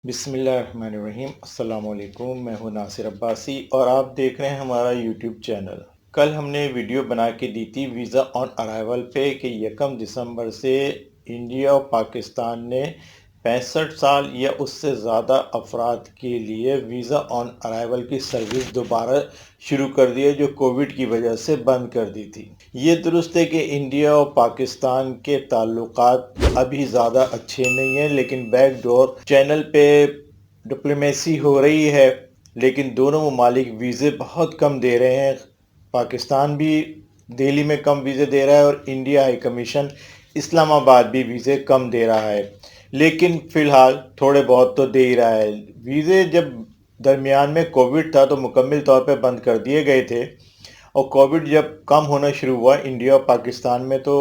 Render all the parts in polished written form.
بسم اللہ الرحمن الرحیم۔ السلام علیکم، میں ہوں ناصر عباسی اور آپ دیکھ رہے ہیں ہمارا یوٹیوب چینل۔ کل ہم نے ویڈیو بنا کے دی تھی ویزا آن ارائیول پہ کہ 1 دسمبر سے انڈیا اور پاکستان نے 65 سال یا اس سے زیادہ افراد کے لیے ویزا آن ارائیول کی سروس دوبارہ شروع کر دی ہے، جو کووڈ کی وجہ سے بند کر دی تھی۔ یہ درست ہے کہ انڈیا اور پاکستان کے تعلقات ابھی زیادہ اچھے نہیں ہیں، لیکن بیک ڈور چینل پہ ڈپلومیسی ہو رہی ہے، لیکن دونوں ممالک ویزے بہت کم دے رہے ہیں۔ پاکستان بھی دہلی میں کم ویزے دے رہا ہے اور انڈیا ہائی کمیشن اسلام آباد بھی ویزے کم دے رہا ہے، لیکن فی الحال تھوڑے بہت تو دے ہی رہا ہے۔ ویزے جب درمیان میں کووڈ تھا تو مکمل طور پہ بند کر دیے گئے تھے، اور کووڈ جب کم ہونا شروع ہوا انڈیا اور پاکستان میں تو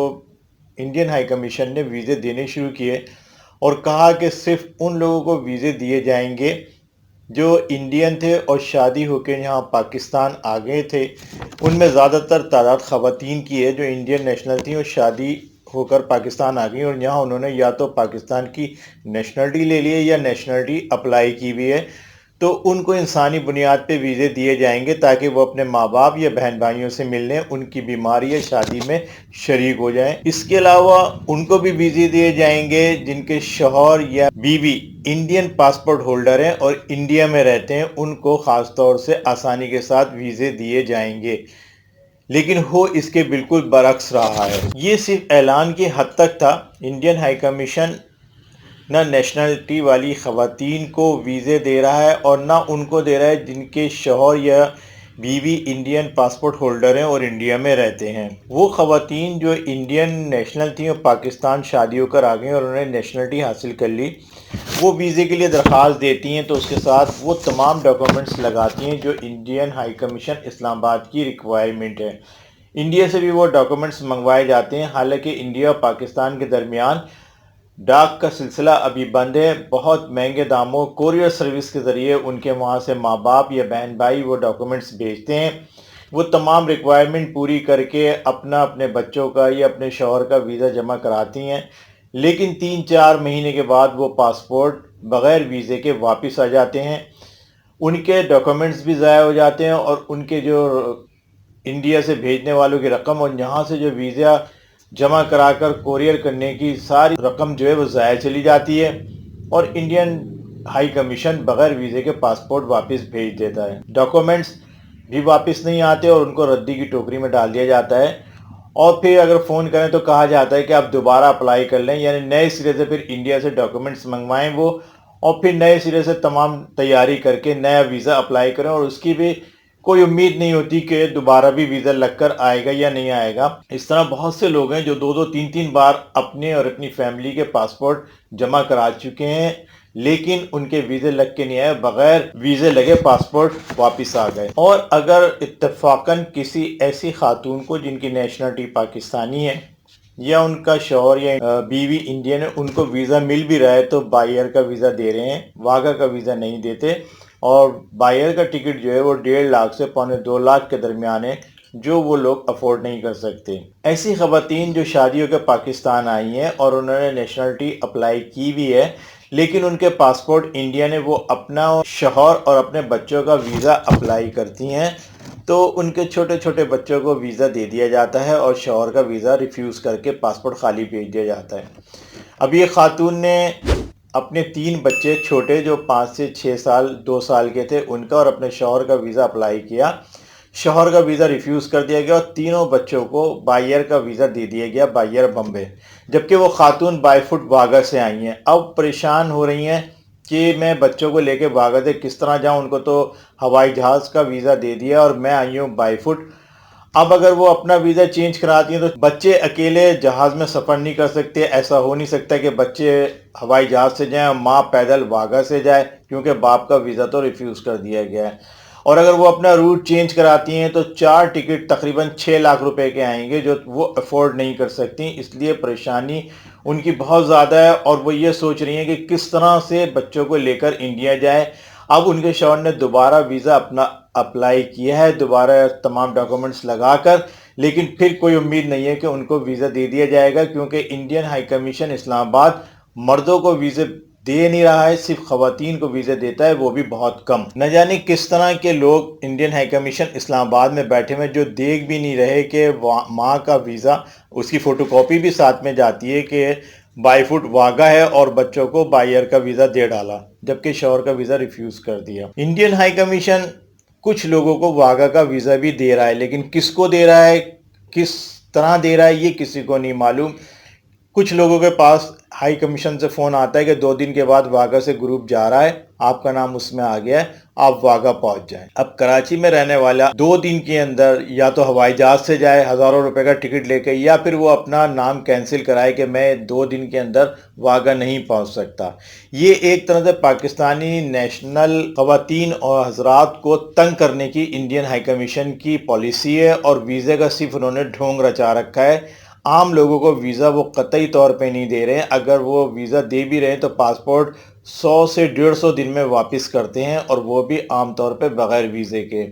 انڈین ہائی کمیشن نے ویزے دینے شروع کیے اور کہا کہ صرف ان لوگوں کو ویزے دیے جائیں گے جو انڈین تھے اور شادی ہو کے یہاں پاکستان آ گئے تھے۔ ان میں زیادہ تر تعداد خواتین کی ہے جو انڈین نیشنل تھیں اور شادی ہو کر پاکستان آ گئی، اور یہاں انہوں نے یا تو پاکستان کی نیشنلٹی لے لی ہے یا نیشنلٹی اپلائی کی ہوئی ہے، تو ان کو انسانی بنیاد پہ ویزے دیے جائیں گے تاکہ وہ اپنے ماں باپ یا بہن بھائیوں سے ملنے، ان کی بیماری یا شادی میں شریک ہو جائیں۔ اس کے علاوہ ان کو بھی ویزے دیے جائیں گے جن کے شوہر یا بیوی انڈین پاسپورٹ ہولڈر ہیں اور انڈیا میں رہتے ہیں، ان کو خاص طور سے آسانی کے ساتھ ویزے دیے جائیں گے، لیکن ہو اس کے بالکل برعکس رہا ہے۔ یہ صرف اعلان کی حد تک تھا۔ انڈین ہائی کمیشن نہ نیشنلٹی والی خواتین کو ویزے دے رہا ہے اور نہ ان کو دے رہا ہے جن کے شوہر یا بیوی انڈین پاسپورٹ ہولڈر ہیں اور انڈیا میں رہتے ہیں۔ وہ خواتین جو انڈین نیشنل تھیں اور پاکستان شادی ہو کر آ گئیں اور انہوں نے نیشنلٹی حاصل کر لی، وہ ویزے کے لیے درخواست دیتی ہیں تو اس کے ساتھ وہ تمام ڈاکومنٹس لگاتی ہیں جو انڈین ہائی کمیشن اسلام آباد کی ریکوائرمنٹ ہے۔ انڈیا سے بھی وہ ڈاکومنٹس منگوائے جاتے ہیں، حالانکہ انڈیا اور پاکستان کے درمیان ڈاک کا سلسلہ ابھی بند ہے۔ بہت مہنگے داموں کوریئر سروس کے ذریعے ان کے وہاں سے ماں باپ یا بہن بھائی وہ ڈاکومنٹس بھیجتے ہیں، وہ تمام ریکوائرمنٹ پوری کر کے اپنے بچوں کا یا اپنے شوہر کا ویزا جمع کراتی ہیں، لیکن 3-4 مہینے کے بعد وہ پاسپورٹ بغیر ویزے کے واپس آ جاتے ہیں، ان کے ڈاکومنٹس بھی ضائع ہو جاتے ہیں اور ان کے جو انڈیا سے بھیجنے والوں کی رقم اور یہاں سے جو ویزا جمع کرا کر کوریئر کرنے کی ساری رقم جو ہے وہ ضائع چلی جاتی ہے، اور انڈین ہائی کمیشن بغیر ویزے کے پاسپورٹ واپس بھیج دیتا ہے۔ ڈاکومنٹس بھی واپس نہیں آتے اور ان کو ردی کی ٹوکری میں ڈال دیا جاتا ہے، اور پھر اگر فون کریں تو کہا جاتا ہے کہ آپ دوبارہ اپلائی کر لیں، یعنی نئے سرے سے پھر انڈیا سے ڈاکومنٹس منگوائیں وہ، اور پھر نئے سرے سے تمام تیاری کر کے نیا ویزا اپلائی کریں، اور اس کی بھی کوئی امید نہیں ہوتی کہ دوبارہ بھی ویزا لگ کر آئے گا یا نہیں آئے گا۔ اس طرح بہت سے لوگ ہیں جو 2-3 بار اپنے اور اپنی فیملی کے پاسپورٹ جمع کرا چکے ہیں، لیکن ان کے ویزے لگ کے نہیں آئے، بغیر ویزے لگے پاسپورٹ واپس آ گئے۔ اور اگر اتفاقاً کسی ایسی خاتون کو جن کی نیشنلٹی پاکستانی ہے یا ان کا شوہر یا بیوی انڈین ہے، ان کو ویزا مل بھی رہا ہے تو بائر کا ویزا دے رہے ہیں، واگا کا ویزا نہیں دیتے، اور بائر کا ٹکٹ جو ہے وہ 1.5 لاکھ سے 2.25 لاکھ کے درمیان ہے، جو وہ لوگ افورڈ نہیں کر سکتے۔ ایسی خواتین جو شادی ہو کے پاکستان آئی ہیں اور انہوں نے نیشنلٹی اپلائی کی بھی ہے، لیکن ان کے پاسپورٹ انڈیا نے وہ اپنا شوہر اور اپنے بچوں کا ویزا اپلائی کرتی ہیں، تو ان کے چھوٹے چھوٹے بچوں کو ویزا دے دیا جاتا ہے اور شوہر کا ویزا ریفیوز کر کے پاسپورٹ خالی بھیج دیا جاتا ہے۔ اب یہ خاتون نے اپنے 3 بچے چھوٹے جو 5 سے 6 سال 2 سال کے تھے ان کا اور اپنے شوہر کا ویزا اپلائی کیا، شوہر کا ویزا ریفیوز کر دیا گیا اور تینوں بچوں کو بائر کا ویزا دے دیا گیا، بائر بمبے، جبکہ وہ خاتون بائی فٹ واگا سے آئی ہیں۔ اب پریشان ہو رہی ہیں کہ میں بچوں کو لے کے واگا سے کس طرح جاؤں، ان کو تو ہوائی جہاز کا ویزا دے دیا اور میں آئی ہوں بائی فٹ۔ اب اگر وہ اپنا ویزا چینج کراتی ہیں تو بچے اکیلے جہاز میں سفر نہیں کر سکتے، ایسا ہو نہیں سکتا کہ بچے ہوائی جہاز سے جائیں اور ماں پیدل واگا سے جائے، کیونکہ باپ کا ویزا تو ریفیوز کر دیا گیا ہے۔ اور اگر وہ اپنا روٹ چینج کراتی ہیں تو 4 ٹکٹ تقریباً 6 لاکھ روپے کے آئیں گے، جو وہ افورڈ نہیں کر سکتی، اس لیے پریشانی ان کی بہت زیادہ ہے، اور وہ یہ سوچ رہی ہیں کہ کس طرح سے بچوں کو لے کر انڈیا جائے۔ اب ان کے شوہر نے دوبارہ ویزا اپنا اپلائی کیا ہے، دوبارہ تمام ڈاکومنٹس لگا کر، لیکن پھر کوئی امید نہیں ہے کہ ان کو ویزا دے دیا جائے گا، کیونکہ انڈین ہائی کمیشن اسلام آباد مردوں کو ویزے دے نہیں رہا ہے، صرف خواتین کو ویزے دیتا ہے، وہ بھی بہت کم۔ نہ جانے کس طرح کے لوگ انڈین ہائی کمیشن اسلام آباد میں بیٹھے ہوئے جو دیکھ بھی نہیں رہے کہ ماں کا ویزا، اس کی فوٹو کاپی بھی ساتھ میں جاتی ہے کہ بائی فٹ واگا ہے، اور بچوں کو بائی ایئر کا ویزا دے ڈالا، جبکہ شوہر کا ویزا ریفیوز کر دیا۔ انڈین ہائی کمیشن کچھ لوگوں کو واگا کا ویزا بھی دے رہا ہے، لیکن کس کو دے رہا ہے، کس طرح دے رہا ہے، یہ کسی کو نہیں معلوم۔ کچھ لوگوں کے پاس ہائی کمیشن سے فون آتا ہے کہ 2 دن کے بعد واگا سے گروپ جا رہا ہے، آپ کا نام اس میں آ گیا ہے، آپ واگا پہنچ جائیں۔ اب کراچی میں رہنے والا 2 دن کے اندر یا تو ہوائی جہاز سے جائے ہزاروں روپے کا ٹکٹ لے کے، یا پھر وہ اپنا نام کینسل کرائے کہ میں 2 دن کے اندر واگا نہیں پہنچ سکتا۔ یہ ایک طرح سے پاکستانی نیشنل خواتین اور حضرات کو تنگ کرنے کی انڈین ہائی کمیشن کی پالیسی ہے، اور ویزے کا صرف انہوں نے ڈھونگ رچا رکھا ہے۔ عام لوگوں کو ویزا وہ قطعی طور پہ نہیں دے رہے ہیں، اگر وہ ویزا دے بھی رہے ہیں تو پاسپورٹ 100 سے 150 دن میں واپس کرتے ہیں، اور وہ بھی عام طور پہ بغیر ویزے کے۔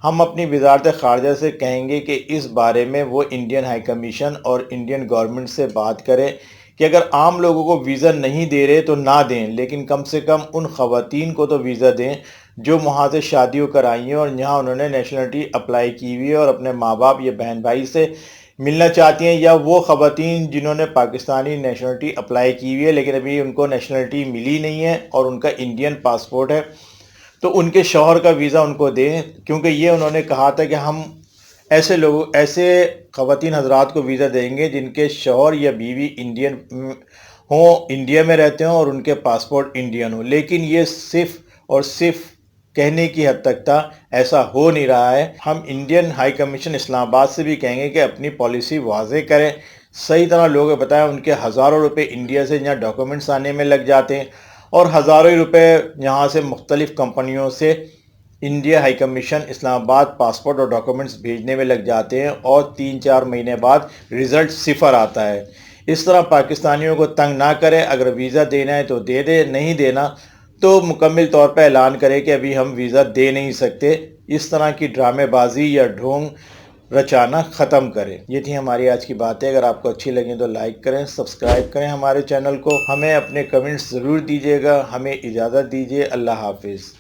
ہم اپنی وزارت خارجہ سے کہیں گے کہ اس بارے میں وہ انڈین ہائی کمیشن اور انڈین گورنمنٹ سے بات کرے کہ اگر عام لوگوں کو ویزا نہیں دے رہے تو نہ دیں، لیکن کم سے کم ان خواتین کو تو ویزا دیں جو وہاں سے شادیوں کرائی ہیں اور یہاں انہوں نے نیشنلٹی اپلائی کی ہوئی ہے اور اپنے ماں باپ یا بہن بھائی سے ملنا چاہتی ہیں، یا وہ خواتین جنہوں نے پاکستانی نیشنلٹی اپلائی کی ہوئی ہے لیکن ابھی ان کو نیشنلٹی ملی نہیں ہے اور ان کا انڈین پاسپورٹ ہے، تو ان کے شوہر کا ویزا ان کو دیں، کیونکہ یہ انہوں نے کہا تھا کہ ہم ایسے خواتین حضرات کو ویزا دیں گے جن کے شوہر یا بیوی انڈین ہوں، انڈیا میں رہتے ہوں اور ان کے پاسپورٹ انڈین ہوں، لیکن یہ صرف اور صرف کہنے کی حد تک تھا، ایسا ہو نہیں رہا ہے۔ ہم انڈین ہائی کمیشن اسلام آباد سے بھی کہیں گے کہ اپنی پالیسی واضح کریں، صحیح طرح لوگوں کو بتائیں، ان کے ہزاروں روپے انڈیا سے یہاں ڈاکومنٹس آنے میں لگ جاتے ہیں، اور ہزاروں روپے یہاں سے مختلف کمپنیوں سے انڈیا ہائی کمیشن اسلام آباد پاسپورٹ اور ڈاکومنٹس بھیجنے میں لگ جاتے ہیں، اور 3-4 مہینے بعد رزلٹ 0 آتا ہے۔ اس طرح پاکستانیوں کو تنگ نہ کرے، اگر ویزا دینا ہے تو دے دے، نہیں دینا تو مکمل طور پہ اعلان کرے کہ ابھی ہم ویزا دے نہیں سکتے۔ اس طرح کی ڈرامے بازی یا ڈھونگ رچانا ختم کرے۔ یہ تھی ہماری آج کی باتیں، اگر آپ کو اچھی لگیں تو لائک کریں، سبسکرائب کریں ہمارے چینل کو، ہمیں اپنے کمنٹس ضرور دیجیے گا۔ ہمیں اجازت دیجیے، اللہ حافظ۔